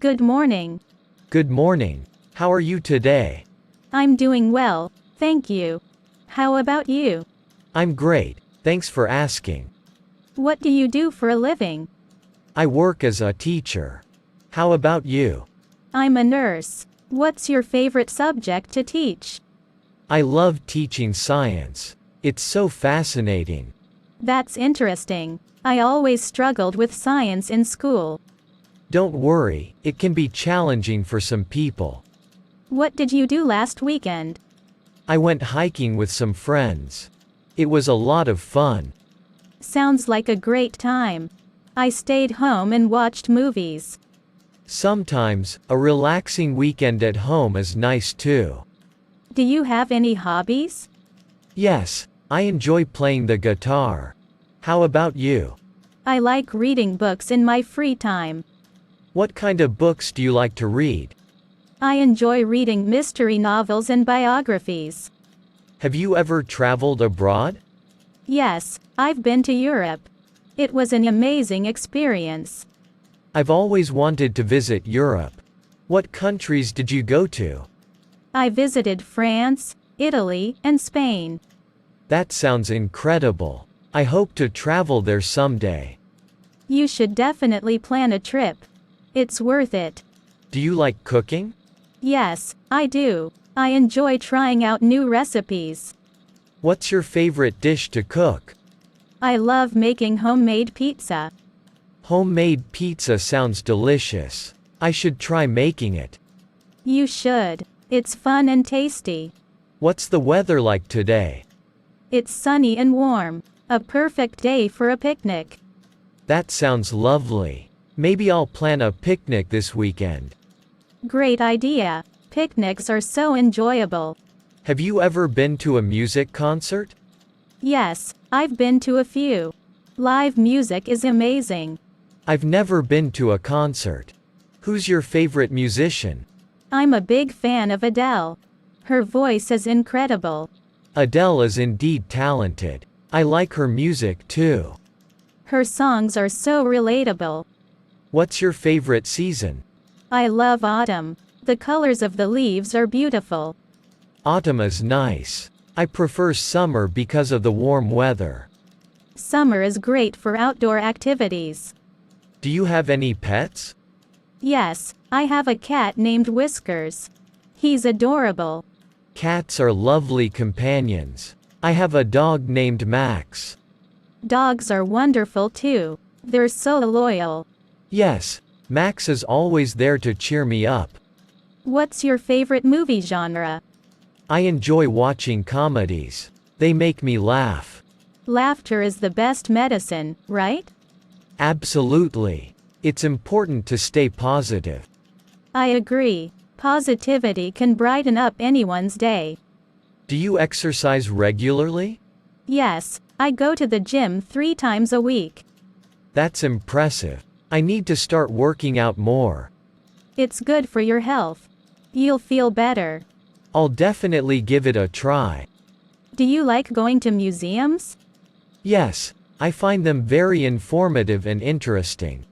Good morning. Good morning. How are you today? I'm doing well, thank you. How about you? I'm great, thanks for asking. What do you do for a living? I work as a teacher. How about you? I'm a nurse. What's your favorite subject to teach? I love teaching science. It's so fascinating. That's interesting. I always struggled with science in school. Don't worry, it can be challenging for some people. What did you do last weekend? I went hiking with some friends. It was a lot of fun. Sounds like a great time. I stayed home and watched movies. Sometimes, a relaxing weekend at home is nice too. Do you have any hobbies? Yes, I enjoy playing the guitar. How about you? I like reading books in my free time. What kind of books do you like to read? I enjoy reading mystery novels and biographies. Have you ever traveled abroad? Yes, I've been to Europe. It was an amazing experience. I've always wanted to visit Europe. What countries did you go to? I visited France, Italy, and Spain. That sounds incredible. I hope to travel there someday. You should definitely plan a trip. It's worth it. Do you like cooking? Yes, I do. I enjoy trying out new recipes. What's your favorite dish to cook? I love making homemade pizza. Homemade pizza sounds delicious. I should try making it. You should. It's fun and tasty. What's the weather like today? It's sunny and warm. A perfect day for a picnic. That sounds lovely. Maybe I'll plan a picnic this weekend. Great idea. Picnics are so enjoyable. Have you ever been to a music concert? Yes, I've been to a few. Live music is amazing. I've never been to a concert. Who's your favorite musician? I'm a big fan of Adele. Her voice is incredible. Adele is indeed talented. I like her music too. Her songs are so relatable. What's your favorite season? I love autumn. The colors of the leaves are beautiful. Autumn is nice. I prefer summer because of the warm weather. Summer is great for outdoor activities. Do you have any pets? Yes, I have a cat named Whiskers. He's adorable. Cats are lovely companions. I have a dog named Max. Dogs are wonderful too. They're so loyal. Yes, Max is always there to cheer me up. What's your favorite movie genre? I enjoy watching comedies. They make me laugh. Laughter is the best medicine, right? Absolutely. It's important to stay positive. I agree. Positivity can brighten up anyone's day. Do you exercise regularly? Yes, I go to the gym 3 times a week. That's impressive. I need to start working out more. It's good for your health. You'll feel better. I'll definitely give it a try. Do you like going to museums? Yes, I find them very informative and interesting.